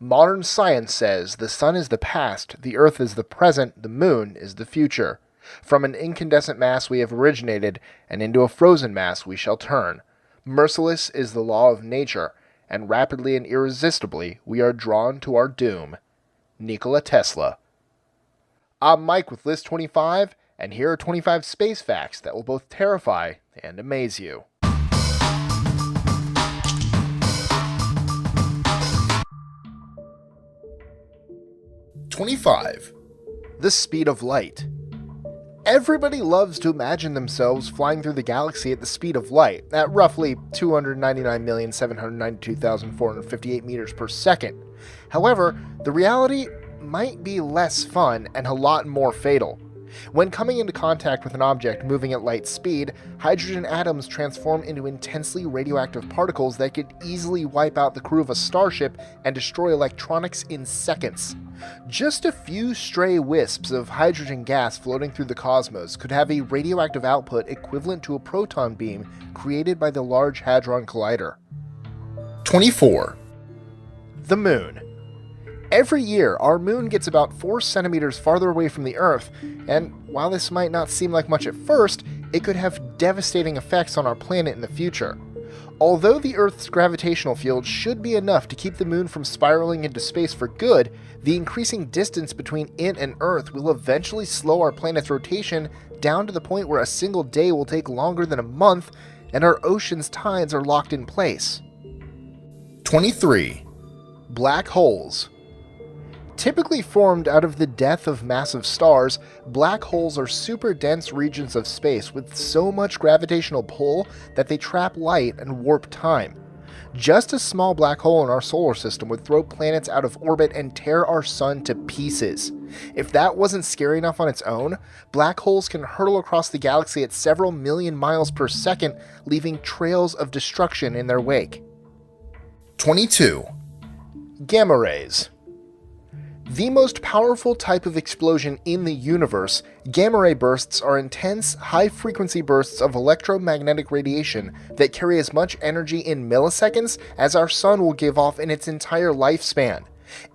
Modern science says the sun is the past, the earth is the present, the moon is the future. From an incandescent mass we have originated, and into a frozen mass we shall turn. Merciless is the law of nature, and rapidly and irresistibly we are drawn to our doom. Nikola Tesla. I'm Mike with List 25, and here are 25 space facts that will both terrify and amaze you. '25. The speed of light. Everybody loves to imagine themselves flying through the galaxy at the speed of light, at roughly 299,792,458 meters per second. However, the reality might be less fun and a lot more fatal. When coming into contact with an object moving at light speed, hydrogen atoms transform into intensely radioactive particles that could easily wipe out the crew of a starship and destroy electronics in seconds. Just a few stray wisps of hydrogen gas floating through the cosmos could have a radioactive output equivalent to a proton beam created by the Large Hadron Collider. 24. The Moon. Every year, our moon gets about 4 centimeters farther away from the Earth, and while this might not seem like much at first, it could have devastating effects on our planet in the future. Although the Earth's gravitational field should be enough to keep the moon from spiraling into space for good, the increasing distance between it and Earth will eventually slow our planet's rotation down to the point where a single day will take longer than a month, and our ocean's tides are locked in place. 23. Black holes. Typically formed out of the death of massive stars, black holes are super dense regions of space with so much gravitational pull that they trap light and warp time. Just a small black hole in our solar system would throw planets out of orbit and tear our sun to pieces. If that wasn't scary enough on its own, black holes can hurtle across the galaxy at several million miles per second, leaving trails of destruction in their wake. 22. Gamma rays. The most powerful type of explosion in the universe, gamma ray bursts are intense, high-frequency bursts of electromagnetic radiation that carry as much energy in milliseconds as our sun will give off in its entire lifespan.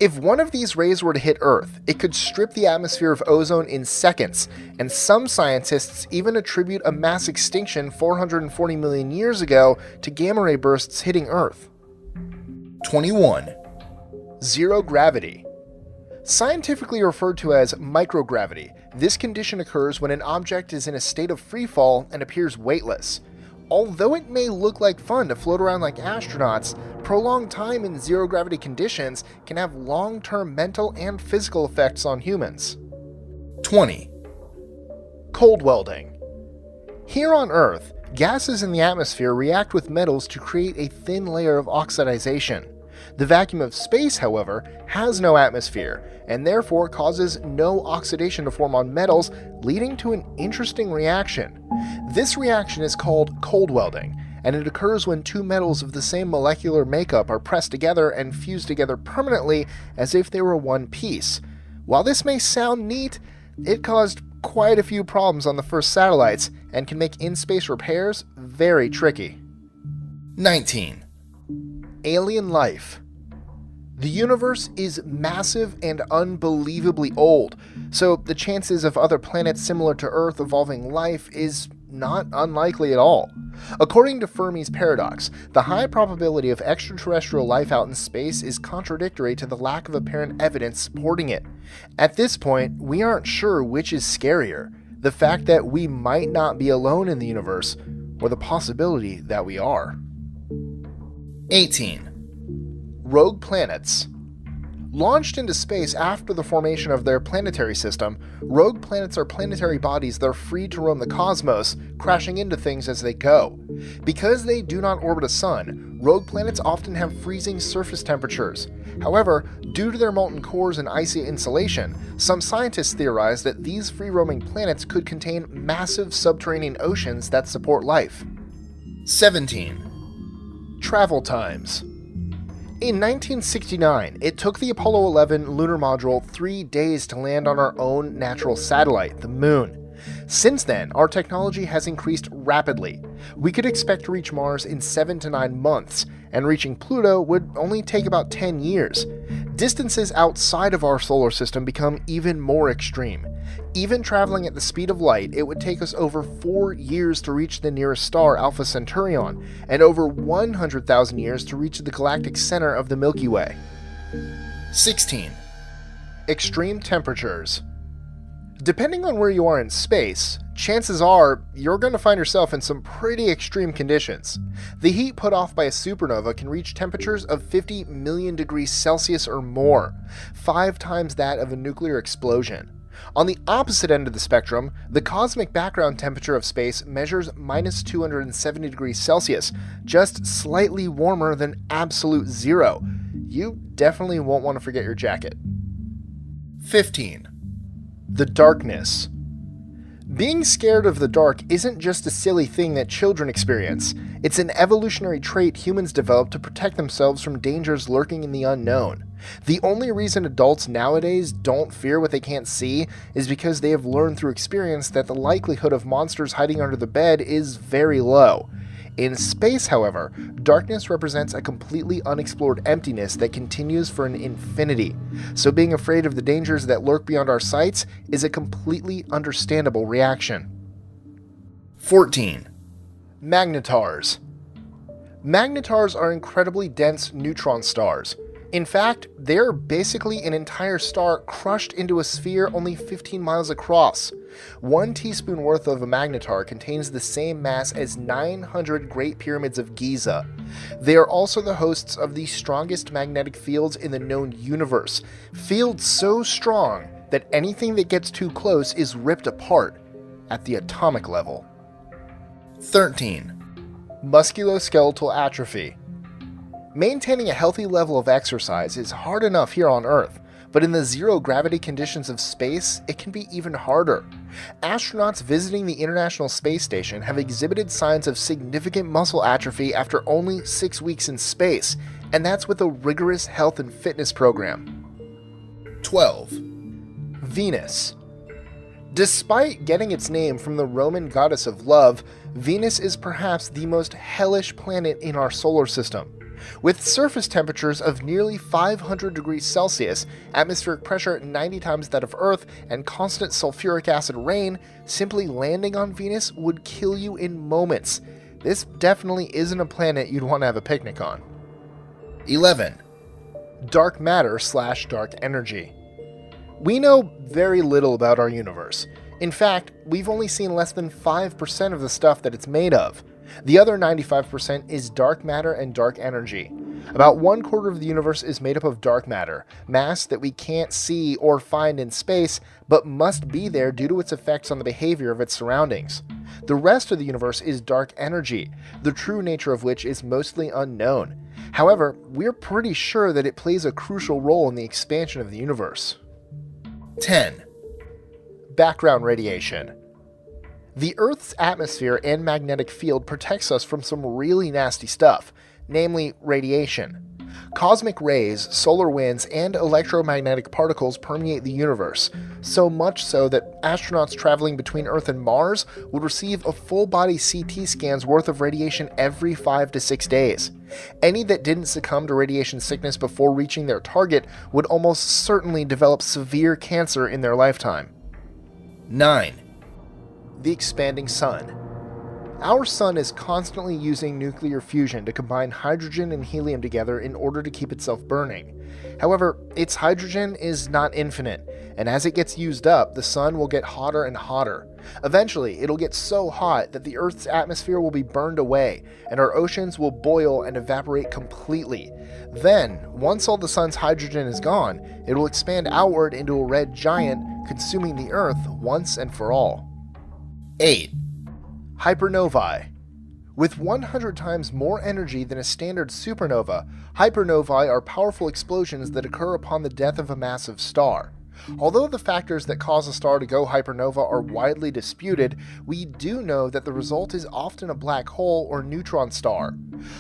If one of these rays were to hit Earth, it could strip the atmosphere of ozone in seconds, and some scientists even attribute a mass extinction 440 million years ago to gamma ray bursts hitting Earth. 21. Zero gravity. Scientifically referred to as microgravity, this condition occurs when an object is in a state of freefall and appears weightless. Although it may look like fun to float around like astronauts, prolonged time in zero-gravity conditions can have long-term mental and physical effects on humans. 20. Cold welding. Here on Earth, gases in the atmosphere react with metals to create a thin layer of oxidization. The vacuum of space, however, has no atmosphere, and therefore causes no oxidation to form on metals, leading to an interesting reaction. This reaction is called cold welding, and it occurs when two metals of the same molecular makeup are pressed together and fused together permanently as if they were one piece. While this may sound neat, it caused quite a few problems on the first satellites, and can make in-space repairs very tricky. 19. Alien life. The universe is massive and unbelievably old, so the chances of other planets similar to Earth evolving life is not unlikely at all. According to Fermi's paradox, the high probability of extraterrestrial life out in space is contradictory to the lack of apparent evidence supporting it. At this point, we aren't sure which is scarier, the fact that we might not be alone in the universe, or the possibility that we are. 18. Rogue planets. Launched into space after the formation of their planetary system, rogue planets are planetary bodies that are free to roam the cosmos, crashing into things as they go. Because they do not orbit a sun, rogue planets often have freezing surface temperatures. However, due to their molten cores and icy insulation, some scientists theorize that these free-roaming planets could contain massive subterranean oceans that support life. 17. Travel times. In 1969, it took the Apollo 11 lunar module 3 days to land on our own natural satellite, the Moon. Since then, our technology has increased rapidly. We could expect to reach Mars in 7 to 9 months, and reaching Pluto would only take about 10 years. Distances outside of our solar system become even more extreme. Even traveling at the speed of light, it would take us over 4 years to reach the nearest star, Alpha Centauri, and over 100,000 years to reach the galactic center of the Milky Way. 16. Extreme temperatures. Depending on where you are in space, chances are you're going to find yourself in some pretty extreme conditions. The heat put off by a supernova can reach temperatures of 50 million degrees Celsius or more, 5 times that of a nuclear explosion. On the opposite end of the spectrum, the cosmic background temperature of space measures minus 270 degrees Celsius, just slightly warmer than absolute zero. You definitely won't want to forget your jacket. 15. The darkness. Being scared of the dark isn't just a silly thing that children experience. It's an evolutionary trait humans developed to protect themselves from dangers lurking in the unknown. The only reason adults nowadays don't fear what they can't see is because they have learned through experience that the likelihood of monsters hiding under the bed is very low. In space, however, darkness represents a completely unexplored emptiness that continues for an infinity. So being afraid of the dangers that lurk beyond our sights is a completely understandable reaction. 14. Magnetars. Magnetars are incredibly dense neutron stars. In fact, they're basically an entire star crushed into a sphere only 15 miles across. 1 teaspoon worth of a magnetar contains the same mass as 900 Great Pyramids of Giza. They are also the hosts of the strongest magnetic fields in the known universe, fields so strong that anything that gets too close is ripped apart at the atomic level. 13. Musculoskeletal atrophy. Maintaining a healthy level of exercise is hard enough here on Earth, but in the zero-gravity conditions of space, it can be even harder. Astronauts visiting the International Space Station have exhibited signs of significant muscle atrophy after only 6 weeks in space, and that's with a rigorous health and fitness program. 12. Venus. Despite getting its name from the Roman goddess of love, Venus is perhaps the most hellish planet in our solar system. With surface temperatures of nearly 500 degrees Celsius, atmospheric pressure 90 times that of Earth, and constant sulfuric acid rain, simply landing on Venus would kill you in moments. This definitely isn't a planet you'd want to have a picnic on. 11. Dark matter/dark energy. We know very little about our universe. In fact, we've only seen less than 5% of the stuff that it's made of. The other 95% is dark matter and dark energy. About 1/4 of the universe is made up of dark matter, mass that we can't see or find in space, but must be there due to its effects on the behavior of its surroundings. The rest of the universe is dark energy, the true nature of which is mostly unknown. However, we're pretty sure that it plays a crucial role in the expansion of the universe. 10. Background radiation. The Earth's atmosphere and magnetic field protects us from some really nasty stuff, namely radiation. Cosmic rays, solar winds, and electromagnetic particles permeate the universe, so much so that astronauts traveling between Earth and Mars would receive a full-body CT scan's worth of radiation every 5 to 6 days. Any that didn't succumb to radiation sickness before reaching their target would almost certainly develop severe cancer in their lifetime. 9. The expanding sun. Our sun is constantly using nuclear fusion to combine hydrogen and helium together in order to keep itself burning. However, its hydrogen is not infinite, and as it gets used up, the sun will get hotter and hotter. Eventually, it'll get so hot that the Earth's atmosphere will be burned away, and our oceans will boil and evaporate completely. Then, once all the sun's hydrogen is gone, it will expand outward into a red giant, consuming the Earth once and for all. 8. Hypernovae. With 100 times more energy than a standard supernova, hypernovae are powerful explosions that occur upon the death of a massive star. Although the factors that cause a star to go hypernova are widely disputed, we do know that the result is often a black hole or neutron star.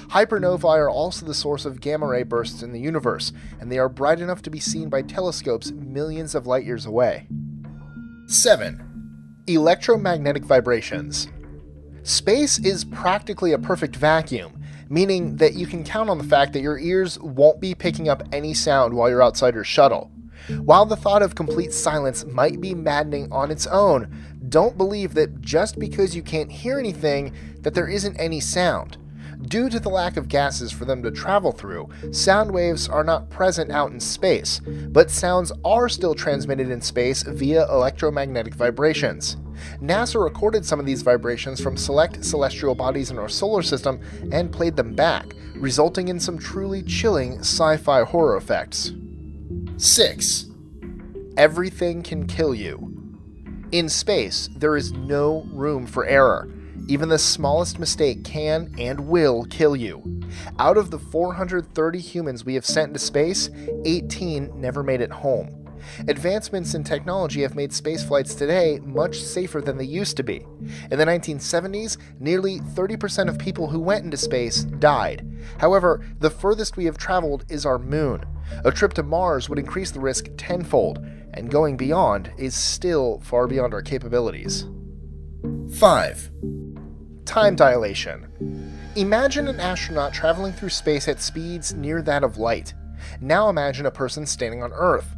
Hypernovae are also the source of gamma ray bursts in the universe, and they are bright enough to be seen by telescopes millions of light years away. 7. Electromagnetic vibrations. Space is practically a perfect vacuum, meaning that you can count on the fact that your ears won't be picking up any sound while you're outside your shuttle. While the thought of complete silence might be maddening on its own, don't believe that just because you can't hear anything, that there isn't any sound. Due to the lack of gases for them to travel through, sound waves are not present out in space, but sounds are still transmitted in space via electromagnetic vibrations. NASA recorded some of these vibrations from select celestial bodies in our solar system and played them back, resulting in some truly chilling sci-fi horror effects. 6. Everything can kill you. In space, there is no room for error. Even the smallest mistake can and will kill you. Out of the 430 humans we have sent into space, 18 never made it home. Advancements in technology have made space flights today much safer than they used to be. In the 1970s, nearly 30% of people who went into space died. However, the furthest we have traveled is our moon. A trip to Mars would increase the risk tenfold, and going beyond is still far beyond our capabilities. 5. Time dilation. Imagine an astronaut traveling through space at speeds near that of light. Now imagine a person standing on Earth.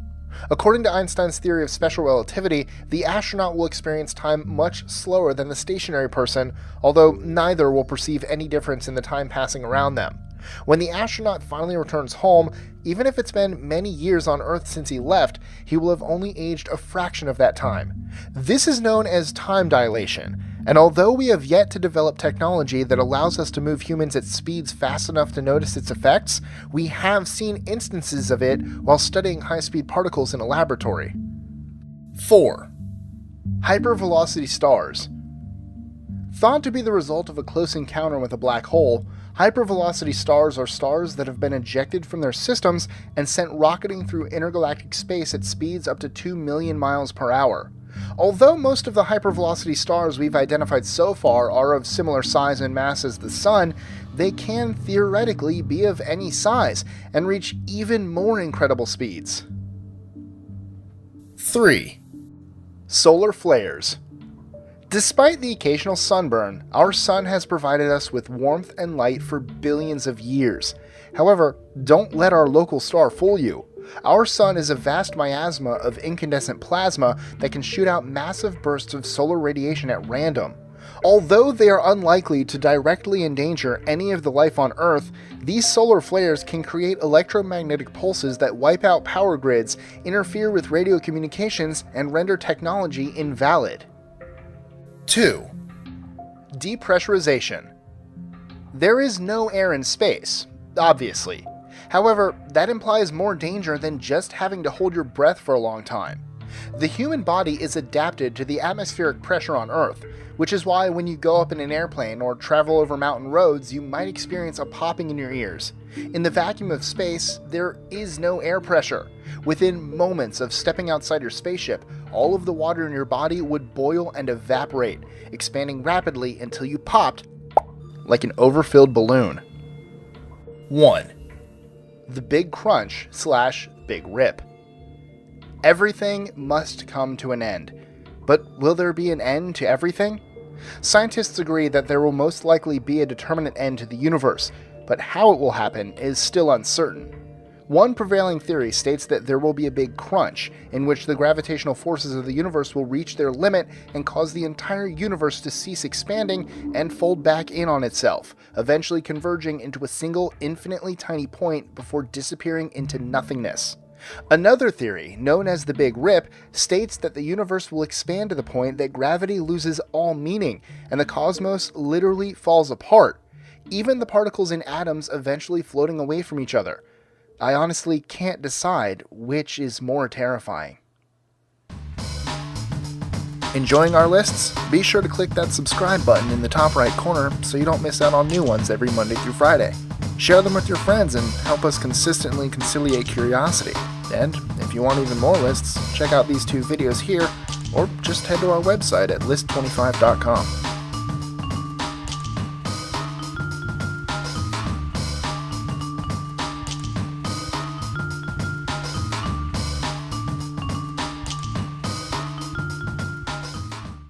According to Einstein's theory of special relativity, the astronaut will experience time much slower than the stationary person, although neither will perceive any difference in the time passing around them. When the astronaut finally returns home, even if it's been many years on Earth since he left, he will have only aged a fraction of that time. This is known as time dilation, and although we have yet to develop technology that allows us to move humans at speeds fast enough to notice its effects, we have seen instances of it while studying high-speed particles in a laboratory. 4. Hypervelocity stars. Thought to be the result of a close encounter with a black hole, hypervelocity stars are stars that have been ejected from their systems and sent rocketing through intergalactic space at speeds up to 2 million miles per hour. Although most of the hypervelocity stars we've identified so far are of similar size and mass as the Sun, they can theoretically be of any size and reach even more incredible speeds. 3. Solar flares. Despite the occasional sunburn, our sun has provided us with warmth and light for billions of years. However, don't let our local star fool you. Our sun is a vast miasma of incandescent plasma that can shoot out massive bursts of solar radiation at random. Although they are unlikely to directly endanger any of the life on Earth, these solar flares can create electromagnetic pulses that wipe out power grids, interfere with radio communications, and render technology invalid. 2. Depressurization. There is no air in space, obviously. However, that implies more danger than just having to hold your breath for a long time. The human body is adapted to the atmospheric pressure on Earth, which is why when you go up in an airplane or travel over mountain roads, you might experience a popping in your ears. In the vacuum of space, there is no air pressure. Within moments of stepping outside your spaceship, all of the water in your body would boil and evaporate, expanding rapidly until you popped like an overfilled balloon. 1. The Big Crunch / Big Rip. Everything must come to an end. But will there be an end to everything? Scientists agree that there will most likely be a determinate end to the universe, but how it will happen is still uncertain. One prevailing theory states that there will be a big crunch, in which the gravitational forces of the universe will reach their limit and cause the entire universe to cease expanding and fold back in on itself, eventually converging into a single infinitely tiny point before disappearing into nothingness. Another theory, known as the Big Rip, states that the universe will expand to the point that gravity loses all meaning and the cosmos literally falls apart, even the particles in atoms eventually floating away from each other. I honestly can't decide which is more terrifying. Enjoying our lists? Be sure to click that subscribe button in the top right corner so you don't miss out on new ones every Monday through Friday. Share them with your friends and help us consistently conciliate curiosity. And if you want even more lists, check out these 2 videos here, or just head to our website at list25.com.